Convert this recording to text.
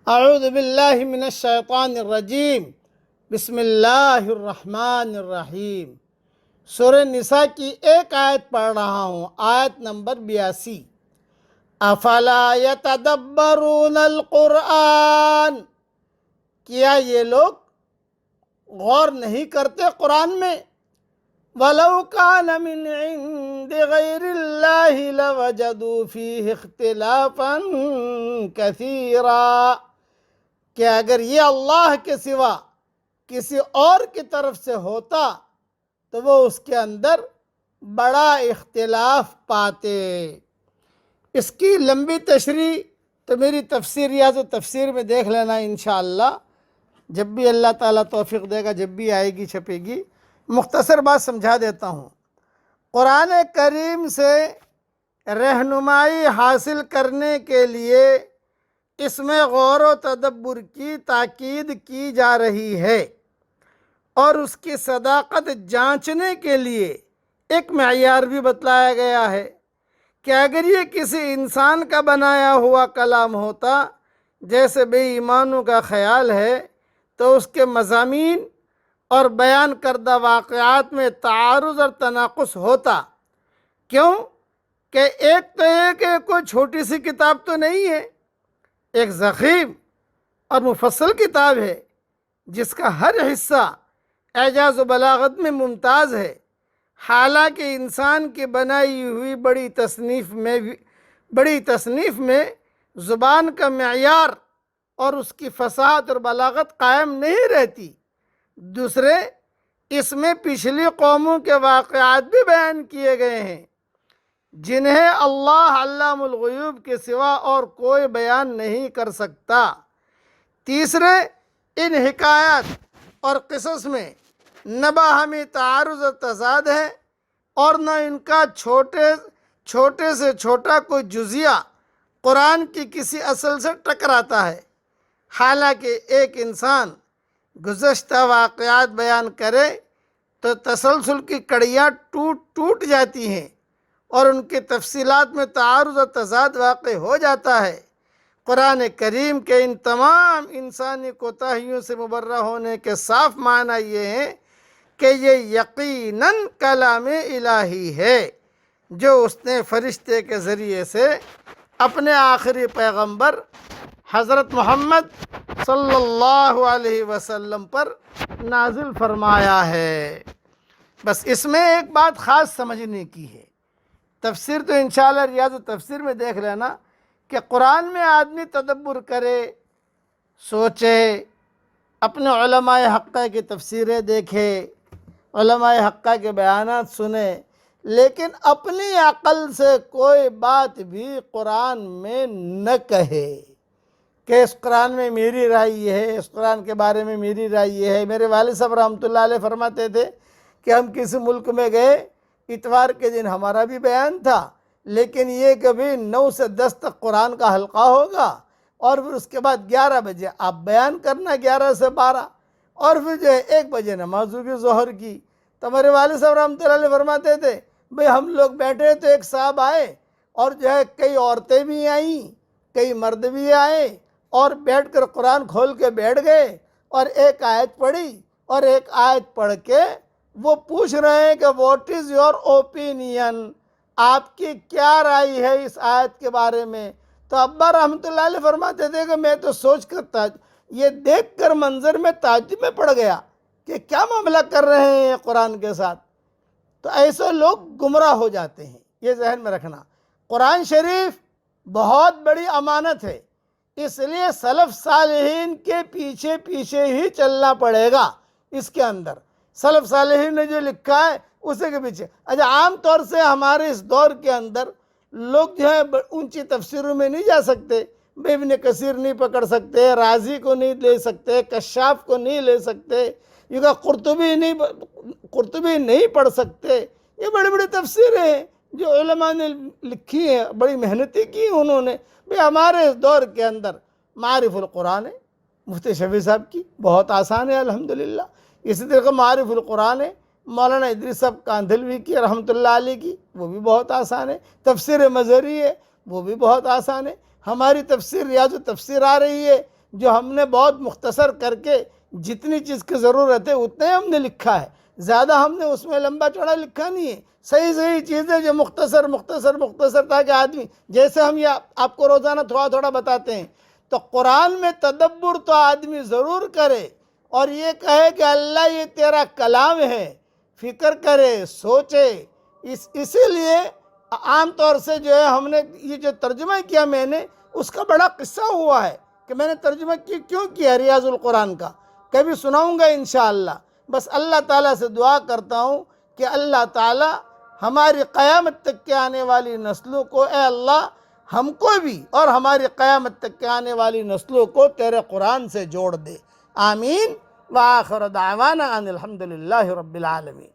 اعوذ باللہ من الشیطان الرجیم بسم اللہ الرحمن الرحیم۔ سورہ نساء کی ایک آیت پڑھ رہا ہوں، آیت نمبر 82۔ افلا یتدبرون القرآن، کیا یہ لوگ غور نہیں کرتے قرآن میں؟ وَلَوْ كَانَ مِنْ عِنْدِ غَيْرِ اللَّهِ لَوَجَدُوا فِيهِ اخْتِلَافًا كَثِيرًا، کہ اگر یہ اللہ کے سوا کسی اور کی طرف سے ہوتا تو وہ اس کے اندر بڑا اختلاف پاتے۔ اس کی لمبی تشریح تو میری تفسیر ریاض تفسیر میں دیکھ لینا انشاءاللہ، جب بھی اللہ تعالیٰ توفیق دے گا، جب بھی آئے گی چھپے گی۔ مختصر بات سمجھا دیتا ہوں۔ قرآن کریم سے رہنمائی حاصل کرنے کے لیے اس میں غور و تدبر کی تاکید کی جا رہی ہے، اور اس کی صداقت جانچنے کے لیے ایک معیار بھی بتلایا گیا ہے کہ اگر یہ کسی انسان کا بنایا ہوا کلام ہوتا جیسے بے ایمانوں کا خیال ہے تو اس کے مضامین اور بیان کردہ واقعات میں تعارض اور تناقض ہوتا۔ کیوں کہ ایک تو یہ کہ کوئی چھوٹی سی کتاب تو نہیں ہے، ایک ضخیم اور مفصل کتاب ہے جس کا ہر حصہ اعجاز و بلاغت میں ممتاز ہے۔ حالانکہ انسان کی بنائی ہوئی بڑی تصنیف میں زبان کا معیار اور اس کی فصاحت اور بلاغت قائم نہیں رہتی۔ دوسرے، اس میں پچھلی قوموں کے واقعات بھی بیان کیے گئے ہیں جنہیں اللہ علام الغیوب کے سوا اور کوئی بیان نہیں کر سکتا۔ تیسرے، ان حکایات اور قصص میں نہ باہمی تعارض و تضاد ہے اور نہ ان کا چھوٹے سے چھوٹا کوئی جزیہ قرآن کی کسی اصل سے ٹکراتا ہے۔ حالانکہ ایک انسان گزشتہ واقعات بیان کرے تو تسلسل کی کڑیاں ٹوٹ جاتی ہیں اور ان کی تفصیلات میں تعارض و تضاد واقع ہو جاتا ہے۔ قرآن کریم کے ان تمام انسانی کوتاہیوں سے مبرہ ہونے کے صاف معنی یہ ہیں کہ یہ یقیناً کلام الہی ہے جو اس نے فرشتے کے ذریعے سے اپنے آخری پیغمبر حضرت محمد صلی اللہ علیہ وسلم پر نازل فرمایا ہے۔ بس اس میں ایک بات خاص سمجھنے کی ہے، تفسیر تو انشاءاللہ ریاض تفسیر میں دیکھ لینا کہ قرآن میں آدمی تدبر کرے، سوچے، اپنے علماء حقہ کی تفسیریں دیکھے، علماء حقہ کے بیانات سنے، لیکن اپنی عقل سے کوئی بات بھی قرآن میں نہ کہے کہ اس قرآن میں میری رائے یہ ہے، اس قرآن کے بارے میں میری رائے یہ ہے۔ میرے والد صاحب رحمۃ اللہ علیہ فرماتے تھے کہ ہم کسی ملک میں گئے، اتوار کے دن ہمارا بھی بیان تھا، لیکن یہ کبھی 9 سے 10 تک قرآن کا حلقہ ہوگا اور پھر اس کے بعد 11 بجے آپ بیان کرنا، 11 سے 12، اور پھر جو ہے 1 بجے نماز ہوگی ظہر کی۔ تو ہمارے والد صاحب رحمۃ اللہ علیہ فرماتے تھے بھئی ہم لوگ بیٹھے تو ایک صاحب آئے اور جو ہے کئی عورتیں بھی آئیں، کئی مرد بھی آئے، اور بیٹھ کر قرآن کھول کے بیٹھ گئے اور ایک آیت پڑھی، اور ایک آیت پڑھ کے وہ پوچھ رہے ہیں کہ واٹ از یور اوپینین، آپ کی کیا رائے ہے اس آیت کے بارے میں؟ تو ابا رحمۃ اللہ علیہ فرماتے تھے کہ میں تو سوچ کر یہ دیکھ کر منظر میں تعجب میں پڑ گیا کہ کیا معاملہ کر رہے ہیں یہ قرآن کے ساتھ۔ تو ایسے لوگ گمراہ ہو جاتے ہیں، یہ ذہن میں رکھنا۔ قرآن شریف بہت بڑی امانت ہے، اس لیے سلف صالحین کے پیچھے ہی چلنا پڑے گا۔ اس کے اندر سلف صالحین نے جو لکھا ہے اسی کے پیچھے۔ اچھا، عام طور سے ہمارے اس دور کے اندر لوگ جو ہے اونچی تفسیروں میں نہیں جا سکتے، ابن کثیر نہیں پکڑ سکتے، رازی کو نہیں لے سکتے، کشاف کو نہیں لے سکتے، یہ قرطبی نہیں پڑھ سکتے۔ یہ بڑی بڑی تفسیریں ہیں جو علماء نے لکھی ہیں، بڑی محنتی کی انہوں نے۔ ہمارے اس دور کے اندر معارف القرآن ہے مفتی شفیع صاحب کی، بہت آسان ہے الحمدللہ۔ اسی طرح معارف القرآن ہے مولانا ادریس صاحب کاندھلوی کی رحمۃ اللہ علیہ کی، وہ بھی بہت آسان ہے۔ تفسیر مظہری ہے، وہ بھی بہت آسان ہے۔ ہماری تفسیر ریاض تفسیر آ رہی ہے جو ہم نے بہت مختصر کر کے جتنی چیز کی ضرورت ہے اتنے ہم نے لکھا ہے، زیادہ ہم نے اس میں لمبا چوڑا لکھا نہیں ہے، صحیح صحیح چیزیں جو مختصر مختصر مختصر، تاکہ آدمی جیسے ہم یہ آپ کو روزانہ تھوڑا تھوڑا بتاتے ہیں، تو قرآن میں تدبر تو آدمی ضرور کرے اور یہ کہے کہ اللہ یہ تیرا کلام ہے، فکر کرے، سوچے۔ اسی لیے عام طور سے جو ہے ہم نے یہ جو ترجمہ کیا میں نے، اس کا بڑا قصہ ہوا ہے کہ میں نے ترجمہ کیوں کیا ریاض القرآن کا، کبھی سناؤں گا انشاءاللہ۔ بس اللہ تعالیٰ سے دعا کرتا ہوں کہ اللہ تعالیٰ ہماری قیامت تک کے آنے والی نسلوں کو، اے اللہ ہم کو بھی اور ہماری قیامت تک کے آنے والی نسلوں کو تیرے قرآن سے جوڑ دے، آمین۔ وآخر دعوانا ان الحمد للہ رب العالمین۔